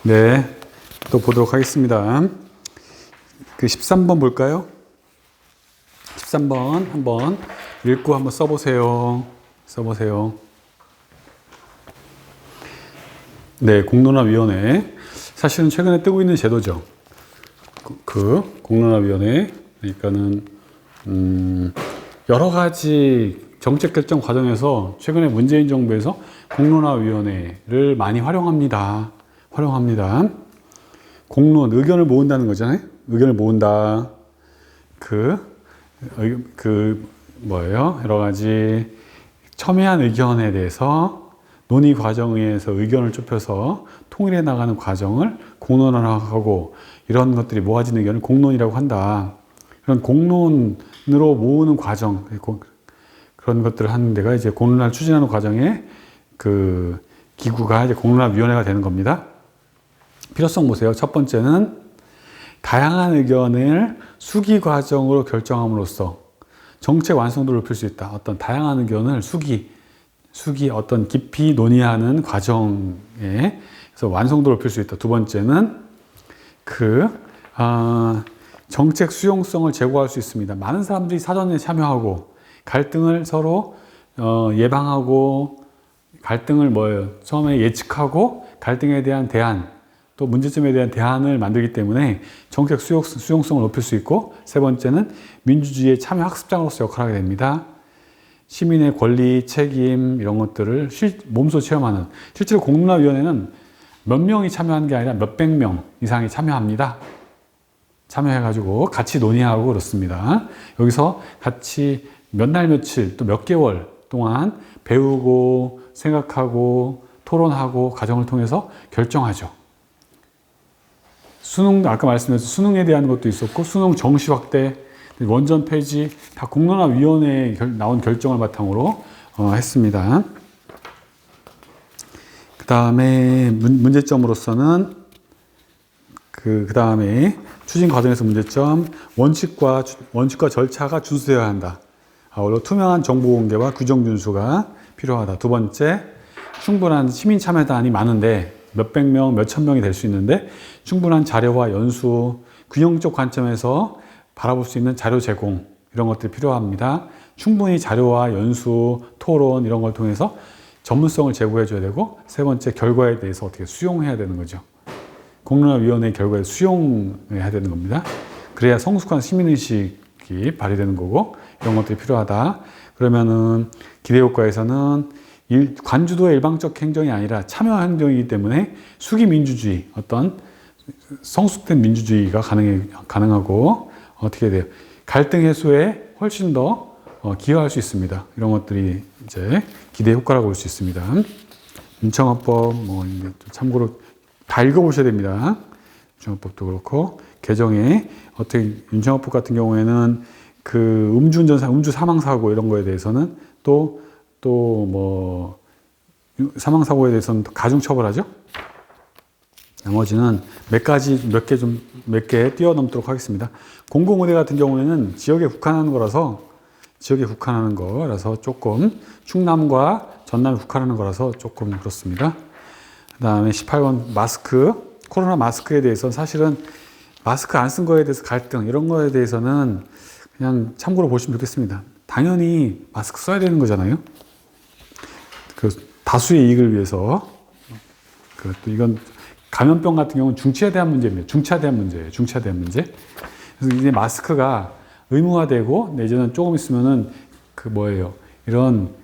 네, 또 보도록 하겠습니다. 그 13번 볼까요? 13번 한번 읽고 한번 써보세요. 네, 공론화위원회. 사실은 최근에 뜨고 있는 제도죠. 그 공론화위원회. 그러니까는 여러 가지 정책 결정 과정에서 최근에 문재인 정부에서 공론화위원회를 많이 활용합니다. 공론, 의견을 모은다는 거잖아요. 의견을 모은다. 뭐예요? 여러 가지 첨예한 의견에 대해서 논의 과정에서 의견을 좁혀서 통일해 나가는 과정을 공론화하고 이런 것들이 모아진 의견을 공론이라고 한다. 그런 공론으로 모으는 과정, 그런 것들을 하는 데가 이제 공론화를 추진하는 과정에 그 기구가 이제 공론화위원회가 되는 겁니다. 필요성 보세요. 첫 번째는 다양한 의견을 수기 과정으로 결정함으로써 정책 완성도를 높일 수 있다. 어떤 다양한 의견을 수기 어떤 깊이 논의하는 과정에 그래서 완성도를 높일 수 있다. 두 번째는 정책 수용성을 제고할 수 있습니다. 많은 사람들이 사전에 참여하고 갈등을 서로 예방하고 갈등을 처음에 예측하고 갈등에 대한 대안 또 문제점에 대한 대안을 만들기 때문에 정책 수용성을 높일 수 있고 세 번째는 민주주의의 참여 학습장으로서 역할을 하게 됩니다. 시민의 권리, 책임 이런 것들을 몸소 체험하는 실제로 공론화위원회는 몇 명이 참여하는 게 아니라 몇백 명 이상이 참여합니다. 참여해가지고 같이 논의하고 그렇습니다. 여기서 같이 몇 날 며칠 또 몇 개월 동안 배우고 생각하고 토론하고 과정을 통해서 결정하죠. 수능, 아까 말씀드렸던 수능에 대한 것도 있었고 수능 정시 확대, 원전 폐지 다 공론화위원회에 나온 결정을 바탕으로 했습니다. 그 다음에 문제점으로서는 그 다음에 추진 과정에서 문제점 원칙과 절차가 준수되어야 한다. 아울러 투명한 정보 공개와 규정 준수가 필요하다. 두 번째, 충분한 시민 참여단이 많은데 몇백 명, 몇천 명이 될 수 있는데 충분한 자료와 연수, 균형적 관점에서 바라볼 수 있는 자료 제공 이런 것들이 필요합니다. 충분히 자료와 연수, 토론 이런 걸 통해서 전문성을 제고해 줘야 되고 세 번째, 결과에 대해서 어떻게 수용해야 되는 거죠. 공론화위원회 결과에 수용해야 되는 겁니다. 그래야 성숙한 시민의식이 발휘되는 거고 이런 것들이 필요하다. 그러면은 기대효과에서는 관주도의 일방적 행정이 아니라 참여 행정이기 때문에 수기 민주주의, 어떤 성숙된 민주주의가 가능하고 어떻게 돼요? 갈등 해소에 훨씬 더 기여할 수 있습니다. 이런 것들이 이제 기대 효과라고 볼 수 있습니다. 윤창호법 참고로 다 읽어보셔야 됩니다. 윤창호법도 그렇고 개정에 어떻게 윤창호법 같은 경우에는 그 음주 사망 사고 이런 거에 대해서는 또 사망 사고에 대해서는 가중 처벌하죠. 나머지는 몇 개 뛰어넘도록 하겠습니다. 공공의대 같은 경우에는 지역에 국한하는 거라서 조금 충남과 전남에 국한하는 거라서 조금 그렇습니다. 그 다음에 18번 코로나 마스크에 대해서는 사실은 마스크 안 쓴 거에 대해서 갈등 이런 거에 대해서는 그냥 참고로 보시면 좋겠습니다. 당연히 마스크 써야 되는 거잖아요. 그 다수의 이익을 위해서. 또 이건 감염병 같은 경우는 중차대한 문제입니다. 중차대한 문제. 그래서 이제 마스크가 의무화되고 내지는 조금 있으면은 이런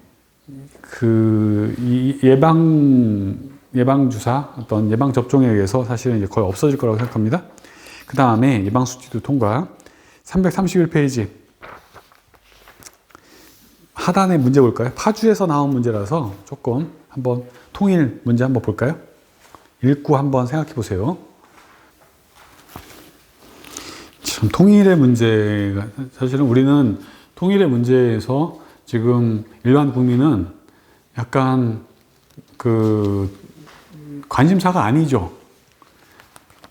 예방주사 어떤 예방 접종에 의해서 사실은 이제 거의 없어질 거라고 생각합니다. 그 다음에 예방수칙도 통과. 331페이지. 하단의 문제 볼까요? 파주에서 나온 문제라서 조금 한번 통일 문제 한번 볼까요? 읽고 한번 생각해 보세요. 참, 통일의 문제가, 사실은 우리는 통일의 문제에서 지금 일반 국민은 약간 관심사가 아니죠.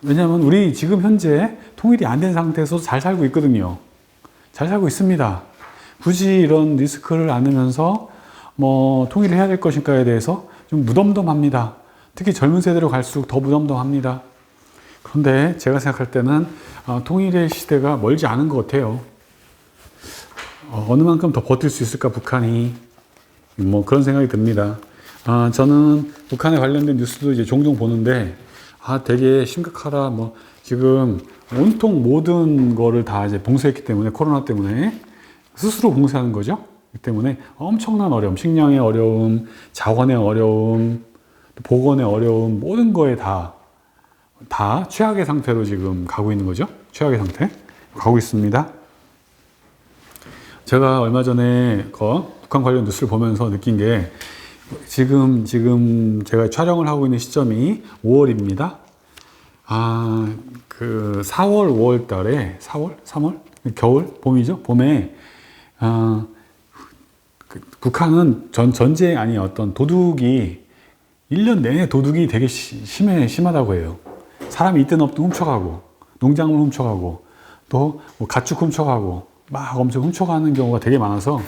왜냐하면 우리 지금 현재 통일이 안 된 상태에서 잘 살고 있거든요. 잘 살고 있습니다. 굳이 이런 리스크를 안으면서 통일을 해야 될 것인가에 대해서 좀 무덤덤합니다. 특히 젊은 세대로 갈수록 더 무덤덤합니다. 그런데 제가 생각할 때는 통일의 시대가 멀지 않은 것 같아요. 어느 만큼 더 버틸 수 있을까, 북한이. 뭐 그런 생각이 듭니다. 저는 북한에 관련된 뉴스도 이제 종종 보는데, 되게 심각하다. 뭐, 지금 온통 모든 거를 다 이제 봉쇄했기 때문에, 코로나 때문에 스스로 봉쇄하는 거죠. 그 때문에 엄청난 어려움, 식량의 어려움, 자원의 어려움, 보건의 어려움, 모든 거에 다 최악의 상태로 지금 가고 있는 거죠. 최악의 상태. 가고 있습니다. 제가 얼마 전에 북한 관련 뉴스를 보면서 느낀 게, 지금 제가 촬영을 하고 있는 시점이 5월입니다. 4월, 5월 달에, 4월? 3월? 겨울? 봄이죠? 봄에, 북한은 전쟁, 아니, 어떤 도둑이, 1년 내내 도둑이 되게 심하다고 해요. 사람이 있든 없든 훔쳐가고, 농작물 훔쳐가고, 또 뭐 가축 훔쳐가고, 막 엄청 훔쳐가는 경우가 되게 많아서,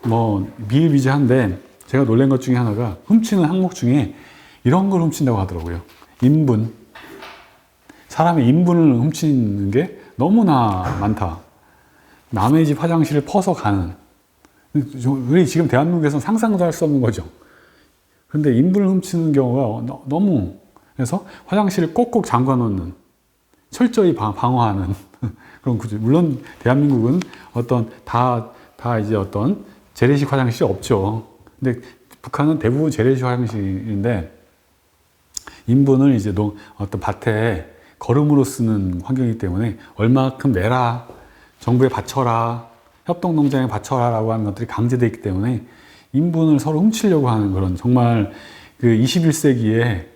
뭐, 비일비재한데, 제가 놀란 것 중에 하나가, 훔치는 항목 중에 이런 걸 훔친다고 하더라고요. 인분. 사람의 인분을 훔치는 게 너무나 많다. 남의 집 화장실을 퍼서 가는. 우리 지금 대한민국에서는 상상도 할 수 없는 거죠. 그런데 인분을 훔치는 경우가 너무, 그래서 화장실을 꼭꼭 잠궈 놓는, 철저히 방어하는 그런 구조. 물론 대한민국은 이제 어떤 재래식 화장실이 없죠. 근데 북한은 대부분 재래식 화장실인데, 인분을 이제 어떤 밭에 거름으로 쓰는 환경이기 때문에 얼마큼 내라, 정부에 바쳐라, 협동농장에 바쳐라 라고 하는 것들이 강제되어 있기 때문에 인분을 서로 훔치려고 하는 그런, 정말 그 21세기에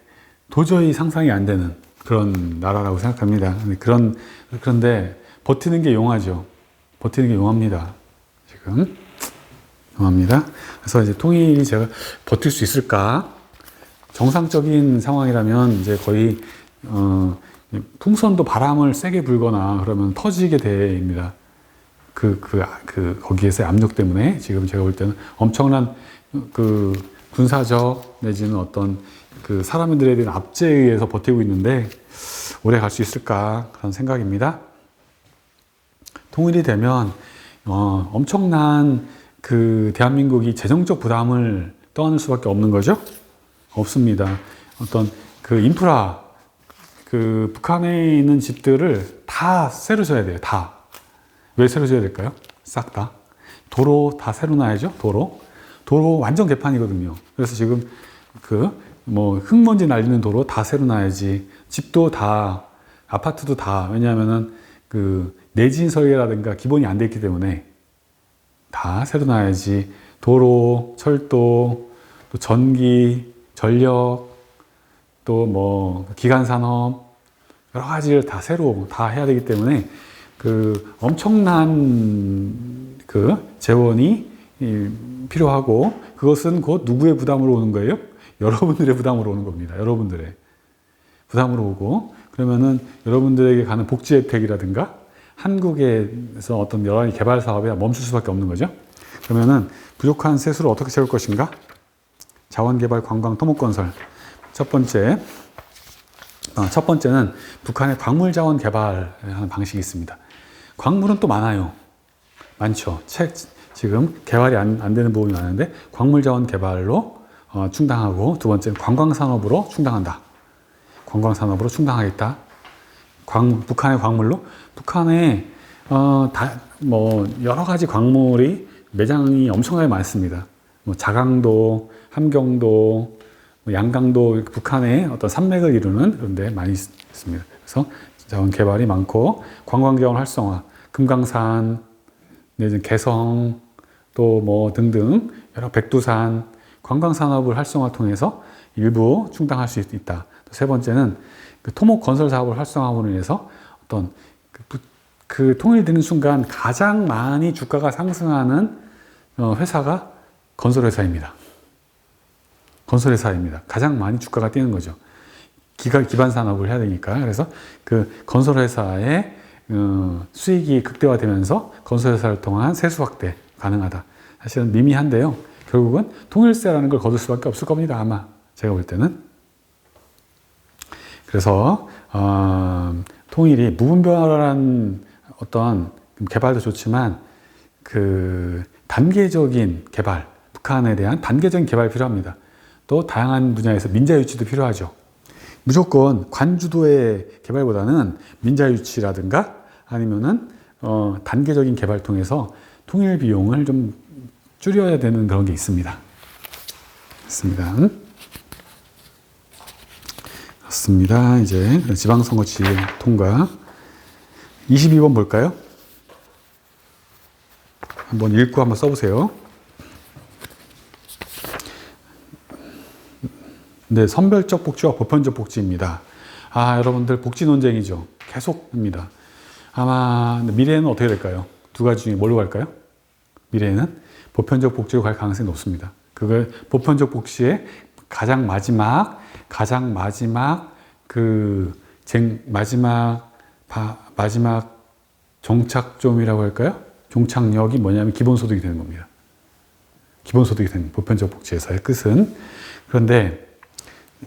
도저히 상상이 안 되는 그런 나라라고 생각합니다. 그런데 버티는 게 용하죠. 버티는 게 용합니다. 지금. 용합니다. 그래서 이제 통일이 제가 버틸 수 있을까? 정상적인 상황이라면 이제 거의, 풍선도 바람을 세게 불거나 그러면 터지게 됩니다. 거기에서의 압력 때문에 지금 제가 볼 때는 엄청난 군사적 내지는 어떤 사람들에 대한 압제에 의해서 버티고 있는데, 오래 갈 수 있을까? 그런 생각입니다. 통일이 되면, 엄청난 대한민국이 재정적 부담을 떠안을 수밖에 없는 거죠? 없습니다. 어떤 인프라, 북한에 있는 집들을 다 새로 져야 돼요. 다. 왜 새로 져야 될까요? 싹 다. 도로 다 새로 놔야죠. 도로 완전 개판이거든요. 그래서 지금 흙먼지 날리는 도로 다 새로 놔야지. 집도 다, 아파트도 다. 왜냐하면은 내진 설계라든가 기본이 안 돼 있기 때문에 다 새로 놔야지. 도로, 철도, 또 전기, 전력, 또 뭐 기간산업, 여러 가지를 다 새로 다 해야 되기 때문에 엄청난 재원이 필요하고, 그것은 곧 누구의 부담으로 오는 거예요? 여러분들의 부담으로 오는 겁니다. 여러분들의 부담으로 오고, 그러면은 여러분들에게 가는 복지 혜택이라든가 한국에서 어떤 여러 가지 개발 사업에 멈출 수밖에 없는 거죠. 그러면은 부족한 세수를 어떻게 채울 것인가? 자원개발, 관광, 토목건설. 첫 번째는 북한의 광물자원 개발하는 방식이 있습니다. 광물은 또 많아요. 많죠. 지금 개발이 안 되는 부분이 많은데, 광물자원 개발로 충당하고, 두 번째는 관광산업으로 충당한다. 관광산업으로 충당하겠다. 북한의 광물로, 북한에 여러 가지 광물이 매장이 엄청나게 많습니다. 자강도, 함경도, 양강도, 북한의 어떤 산맥을 이루는 그런 데 많이 있습니다. 그래서 자원 개발이 많고, 관광자원 활성화, 금강산, 개성, 또 등등 여러 백두산, 관광산업을 활성화 통해서 일부 충당할 수 있다. 세 번째는 토목 건설 사업을 활성화함으로 인해서 어떤 통일되는 순간 가장 많이 주가가 상승하는 회사가 건설회사입니다. 건설회사입니다. 가장 많이 주가가 뛰는 거죠. 기반 산업을 해야 되니까. 그래서 건설회사의 수익이 극대화되면서 건설회사를 통한 세수 확대 가능하다. 사실은 미미한데요. 결국은 통일세라는 걸 거둘 수밖에 없을 겁니다. 아마 제가 볼 때는. 그래서 통일이 무분별한 어떤 개발도 좋지만 그 단계적인 개발, 북한에 대한 단계적인 개발이 필요합니다. 또 다양한 분야에서 민자 유치도 필요하죠. 무조건 관주도의 개발보다는 민자 유치라든가 아니면은 단계적인 개발 통해서 통일 비용을 좀 줄여야 되는 그런 게 있습니다. 그렇습니다. 이제 지방선거제 통과 22번 볼까요? 한번 읽고 한번 써보세요. 네, 선별적 복지와 보편적 복지입니다. 여러분들 복지 논쟁이죠. 계속입니다. 아마 미래에는 어떻게 될까요? 두 가지 중에 뭘로 갈까요? 미래에는 보편적 복지로 갈 가능성이 높습니다. 그걸 보편적 복지의 마지막 종착점이라고 할까요? 종착역이 뭐냐면 기본소득이 되는 겁니다. 기본소득이 되는 보편적 복지에서의 끝은. 그런데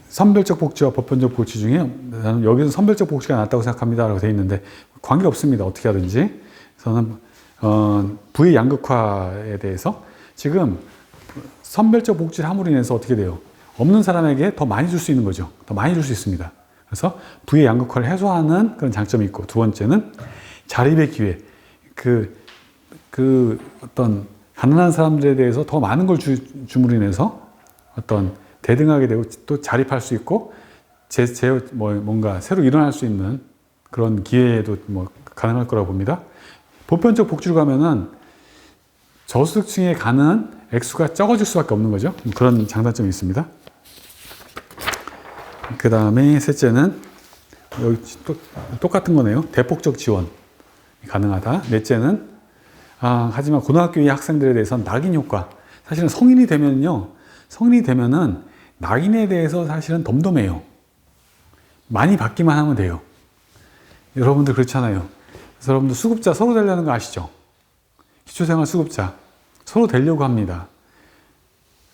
선별적 복지와 보편적 복지 중에 나는 여기서 선별적 복지가 낫다고 생각합니다 라고 되어 있는데 관계없습니다. 어떻게 하든지. 저는 부의 양극화에 대해서 지금 선별적 복지를 함으로 인해서 어떻게 돼요? 없는 사람에게 더 많이 줄 수 있는 거죠. 더 많이 줄 수 있습니다. 그래서 부의 양극화를 해소하는 그런 장점이 있고, 두 번째는 자립의 기회. 어떤 가난한 사람들에 대해서 더 많은 걸 줌으로 인해서 어떤 대등하게 되고 또 자립할 수 있고 뭔가 새로 일어날 수 있는 그런 기회도 가능할 거라고 봅니다. 보편적 복지로 가면은 저소득층에 가는 액수가 적어질 수밖에 없는 거죠. 그런 장단점이 있습니다. 그 다음에 셋째는 여기 똑같은 거네요. 대폭적 지원 가능하다. 넷째는 하지만 고등학교 이 학생들에 대해서는 낙인 효과. 사실은 성인이 되면은 낙인에 대해서 사실은 덤덤해요. 많이 받기만 하면 돼요. 여러분들 그렇잖아요. 그래서 여러분들 수급자 서로 되려는 거 아시죠? 기초생활 수급자 서로 되려고 합니다.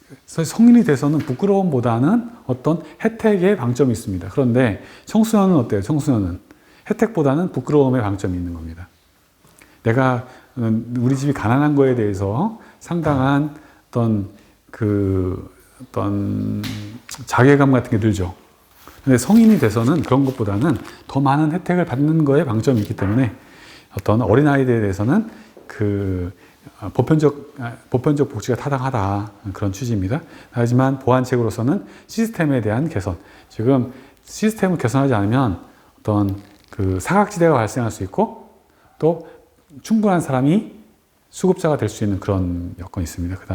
그래서 성인이 돼서는 부끄러움보다는 어떤 혜택의 방점이 있습니다. 그런데 청소년은 어때요? 청소년은 혜택보다는 부끄러움의 방점이 있는 겁니다. 내가 우리 집이 가난한 거에 대해서 상당한 어떤 자괴감 같은 게 들죠. 근데 성인이 돼서는 그런 것보다는 더 많은 혜택을 받는 거에 방점이 있기 때문에 어떤 어린아이들에 대해서는 보편적 복지가 타당하다. 그런 취지입니다. 하지만 보완책으로서는 시스템에 대한 개선. 지금 시스템을 개선하지 않으면 어떤 사각지대가 발생할 수 있고 또 충분한 사람이 수급자가 될 수 있는 그런 여건이 있습니다. 그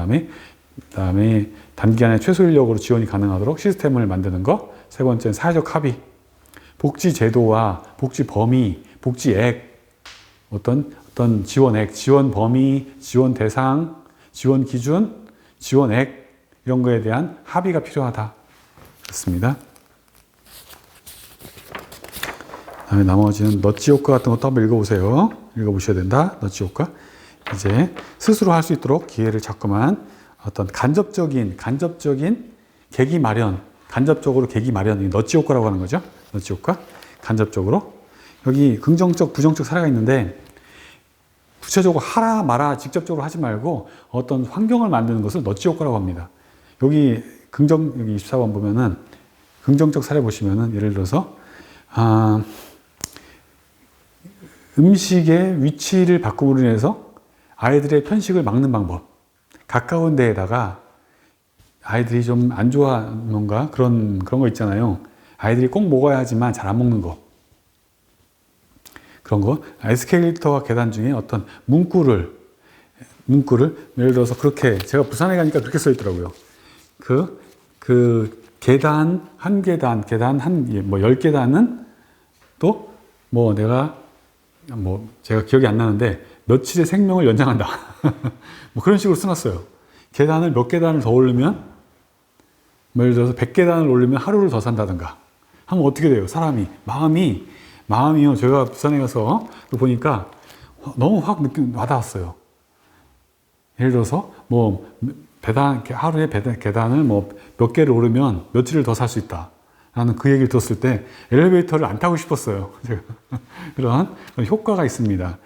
다음에 단기간에 최소 인력으로 지원이 가능하도록 시스템을 만드는 것. 세 번째는 사회적 합의. 복지 제도와 복지 범위, 복지액, 어떤 지원액, 지원 범위, 지원 대상, 지원 기준, 지원액 이런 거에 대한 합의가 필요하다. 그렇습니다. 그다음에 나머지는 너치 효과 같은 것도 한번 읽어보세요. 읽어보셔야 된다. 너치 효과. 이제 스스로 할 수 있도록 기회를 자꾸만 어떤 간접적인 계기 마련, 간접적으로 계기 마련, 너치 효과라고 하는 거죠. 너치 효과. 간접적으로. 여기 긍정적, 부정적 사례가 있는데 구체적으로 하라 마라 직접적으로 하지 말고 어떤 환경을 만드는 것을 너치 효과라고 합니다. 여기 24번 보면은 긍정적 사례 보시면은 예를 들어서 음식의 위치를 바꿈으로 인해서 아이들의 편식을 막는 방법. 가까운 데에다가 아이들이 좀 안 좋아하는 뭔가 그런 거 있잖아요. 아이들이 꼭 먹어야 하지만 잘 안 먹는 거. 그런 거. 에스컬레이터와 계단 중에 어떤 문구를 예를 들어서 그렇게 제가 부산에 가니까 그렇게 써 있더라고요. 계단 한 10계단은 또 제가 기억이 안 나는데 며칠의 생명을 연장한다. 그런 식으로 써놨어요. 계단을 몇 계단을 더 오르면 예를 들어서 100계단을 오르면 하루를 더 산다든가 하면 어떻게 돼요? 마음이요. 제가 부산에 가서 보니까 너무 확 와닿았어요. 예를 들어서 하루에 계단을 몇 개를 오르면 며칠을 더 살 수 있다. 라는 그 얘기를 들었을 때 엘리베이터를 안 타고 싶었어요. 제가. 그런 효과가 있습니다.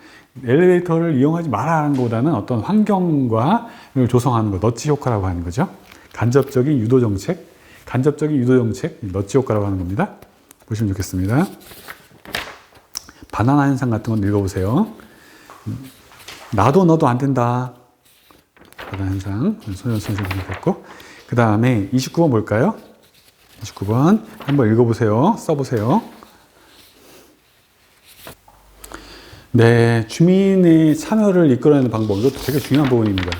엘리베이터를 이용하지 말아라는 것보다는 어떤 환경과 조성하는 것, 너치 효과라고 하는 거죠. 간접적인 유도 정책, 너치 효과라고 하는 겁니다. 보시면 좋겠습니다. 바나나 현상 같은 건 읽어보세요. 나도 너도 안 된다. 바나나 현상, 손현 선생님이 됐고, 그 다음에 29번 뭘까요? 29번 한번 읽어보세요. 써보세요. 네, 주민의 참여를 이끌어내는 방법. 이것도 되게 중요한 부분입니다.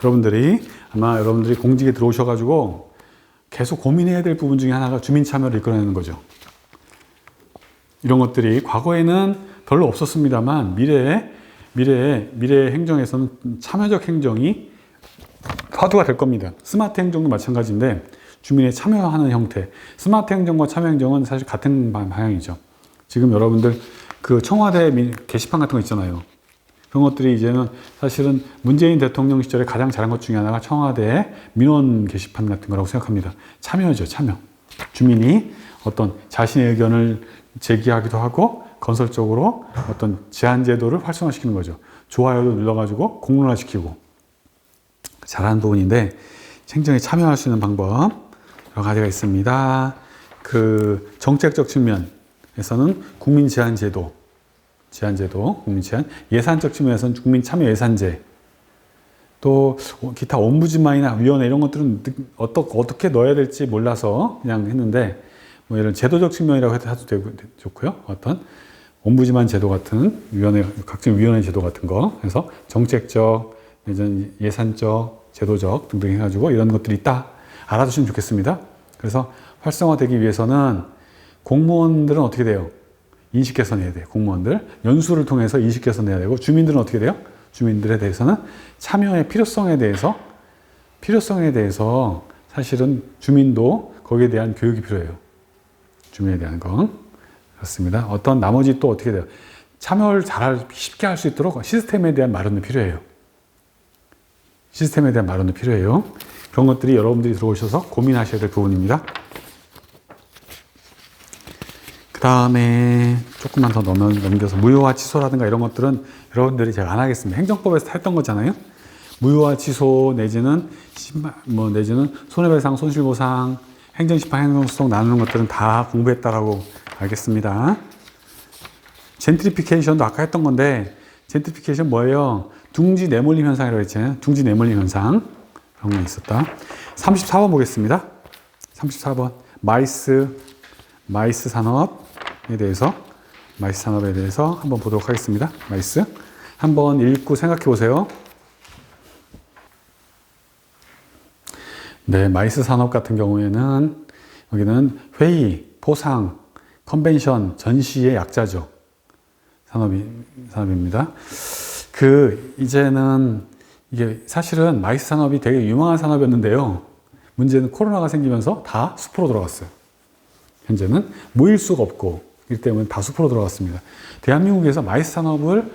여러분들이 공직에 들어오셔가지고 계속 고민해야 될 부분 중에 하나가 주민 참여를 이끌어내는 거죠. 이런 것들이 과거에는 별로 없었습니다만 미래의 행정에서는 참여적 행정이 화두가 될 겁니다. 스마트 행정도 마찬가지인데 주민의 참여하는 형태. 스마트 행정과 참여 행정은 사실 같은 방향이죠. 지금 여러분들 그 청와대 게시판 같은 거 있잖아요. 그런 것들이 이제는 사실은 문재인 대통령 시절에 가장 잘한 것 중에 하나가 청와대 민원 게시판 같은 거라고 생각합니다. 참여죠, 참여. 주민이 어떤 자신의 의견을 제기하기도 하고 건설적으로 어떤 제안 제도를 활성화시키는 거죠. 좋아요도 눌러가지고 공론화시키고 잘하는 부분인데 행정에 참여할 수 있는 방법 여러 가지가 있습니다. 그 정책적 측면에서는 국민 제안 제도, 국민 제안, 예산적 측면에서는 국민 참여 예산제, 또 기타 옴부즈만이나 위원회 이런 것들은 어떻게 넣어야 될지 몰라서 그냥 했는데 뭐 이런 제도적 측면이라고 해도 되고 좋고요. 어떤 옴부즈만 제도 같은 위원회, 각종 위원회 제도 같은 거 해서 정책적, 예산적, 제도적 등등 해가지고 이런 것들이 있다. 알아두시면 좋겠습니다. 그래서 활성화되기 위해서는 공무원들은 어떻게 돼요? 인식 개선해야 돼요. 공무원들. 연수를 통해서 인식 개선해야 되고 주민들은 어떻게 돼요? 주민들에 대해서는 참여의 필요성에 대해서 사실은 주민도 거기에 대한 교육이 필요해요. 주민에 대한 거. 그렇습니다. 어떤 나머지 또 어떻게 돼요? 참여를 쉽게 할 수 있도록 시스템에 대한 마련도 필요해요. 그런 것들이 여러분들이 들어오셔서 고민하셔야 될 부분입니다. 그 다음에 조금만 더 넘겨서 무효화 취소라든가 이런 것들은 여러분들이 제가 안 하겠습니다. 행정법에서 했던 거잖아요. 무효화 취소 내지는 손해배상, 손실보상, 행정심판, 행정소송 나누는 것들은 다 공부했다라고 알겠습니다. 젠트리피케이션도 아까 했던 건데 젠트리피케이션 뭐예요? 둥지 내몰림 현상이라고 했잖아요. 둥지 내몰림 현상. 그런 게 있었다. 34번 보겠습니다. 34번. 마이스 산업에 대해서 한번 보도록 하겠습니다. 마이스. 한번 읽고 생각해 보세요. 네, 마이스 산업 같은 경우에는 여기는 회의, 포상, 컨벤션, 전시의 약자죠. 산업입니다. 이제는 이게 사실은 마이스 산업이 되게 유망한 산업이었는데요. 문제는 코로나가 생기면서 다 숲으로 돌아갔어요. 현재는 모일 수가 없고, 이기 때문에 다 숲으로 돌아갔습니다. 대한민국에서 마이스 산업을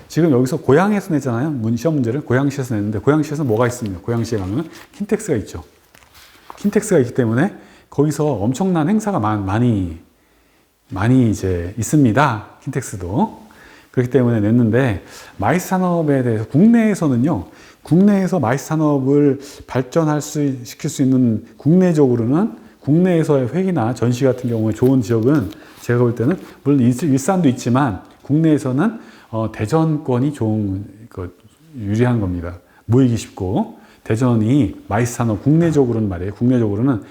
지금 여기서 고양시에서 냈잖아요. 시험 문제를 고양시에서 냈는데, 고양시에서 뭐가 있습니까? 고양시에 가면 킨텍스가 있죠. 킨텍스가 있기 때문에 거기서 엄청난 행사가 많이 이제 있습니다. 킨텍스도. 그렇기 때문에 냈는데, 마이스 산업에 대해서 국내에서 마이스 산업을 시킬 수 있는 국내에서의 회의나 전시 같은 경우에 좋은 지역은 제가 볼 때는 물론 일산도 있지만 국내에서는 대전권이 유리한 겁니다. 모이기 쉽고 대전이 마이스 산업 국내적으로는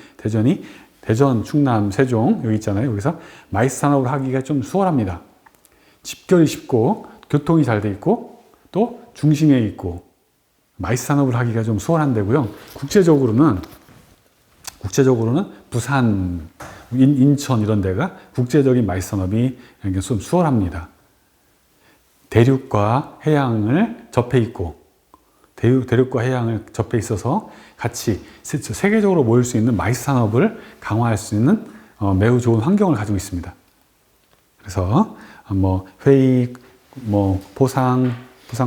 대전, 충남, 세종 여기 있잖아요. 여기서 마이스 산업을 하기가 좀 수월합니다. 집결이 쉽고 교통이 잘 돼 있고 또 중심에 있고 마이스 산업을 하기가 좀 수월한 데고요. 국제적으로는 부산, 인천 이런 데가 국제적인 마이스 산업이 좀 수월합니다. 대륙과 해양을 접해 있어서 같이 세계적으로 모일 수 있는 마이스 산업을 강화할 수 있는 매우 좋은 환경을 가지고 있습니다. 그래서 회의, 포상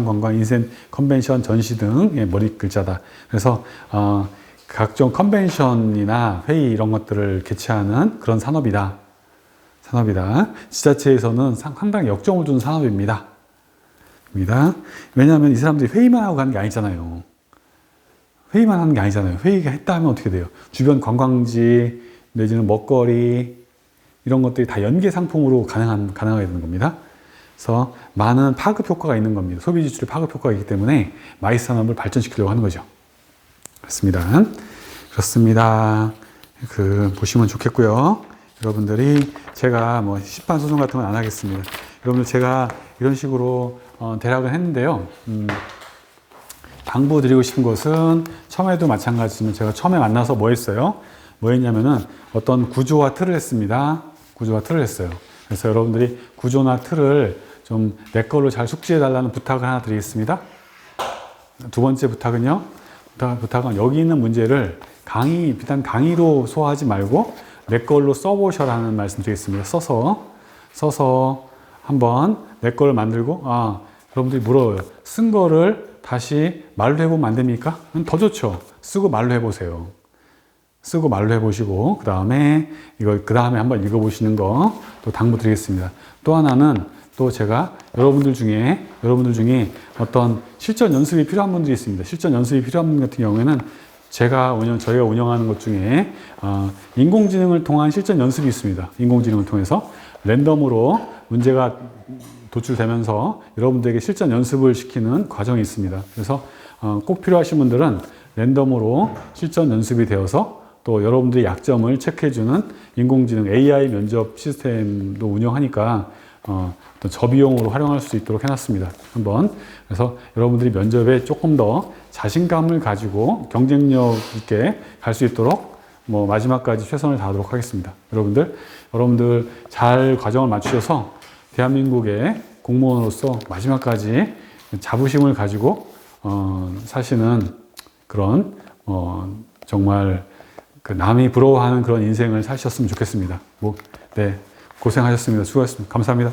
관광, 인센, 컨벤션, 전시 등의 머리 글자다. 그래서 각종 컨벤션이나 회의 이런 것들을 개최하는 그런 산업이다. 지자체에서는 상당히 역점을 두는 산업입니다. 왜냐하면 이 사람들이 회의만 하고 가는 게 아니잖아요. 회의가 했다 하면 어떻게 돼요? 주변 관광지 내지는 먹거리 이런 것들이 다 연계 상품으로 가능하게 되는 겁니다. 그래서 많은 파급 효과가 있는 겁니다. 소비 지출의 파급 효과가 있기 때문에 마이스 산업을 발전시키려고 하는 거죠. 그렇습니다. 보시면 좋겠고요. 여러분들이 제가 뭐 시판소송 같은 건 안 하겠습니다. 여러분들 제가 이런 식으로 대략을 했는데요. 당부드리고 싶은 것은 처음에도 마찬가지지만 제가 처음에 만나서 뭐 했어요? 뭐 했냐면은 어떤 구조와 틀을 했습니다. 그래서 여러분들이 구조나 틀을 좀 내 걸로 잘 숙지해 달라는 부탁을 하나 드리겠습니다. 두 번째 부탁은요. 부탁은 여기 있는 문제를 비단 강의로 소화하지 말고 내 걸로 써보셔라는 말씀 드리겠습니다. 써서 한번 내 걸로 만들고, 여러분들이 물어요. 쓴 거를 다시 말로 해보면 안 됩니까? 더 좋죠. 쓰고 말로 해보세요. 그 다음에 한번 읽어보시는 거 또 당부드리겠습니다. 또 하나는 또 제가 여러분들 중에 어떤 실전 연습이 필요한 분들이 있습니다. 실전 연습이 필요한 분 같은 경우에는 저희가 운영하는 것 중에 인공지능을 통한 실전 연습이 있습니다. 인공지능을 통해서 랜덤으로 문제가 도출되면서 여러분들에게 실전 연습을 시키는 과정이 있습니다. 그래서 꼭 필요하신 분들은 랜덤으로 실전 연습이 되어서 또 여러분들의 약점을 체크해주는 인공지능 AI 면접 시스템도 운영하니까 또 저비용으로 활용할 수 있도록 해놨습니다. 그래서 여러분들이 면접에 조금 더 자신감을 가지고 경쟁력 있게 갈 수 있도록 마지막까지 최선을 다하도록 하겠습니다. 여러분들 잘 과정을 맞추셔서 대한민국의 공무원으로서 마지막까지 자부심을 가지고 사시는 그런 정말 남이 부러워하는 그런 인생을 사셨으면 좋겠습니다. 고생하셨습니다. 수고하셨습니다. 감사합니다.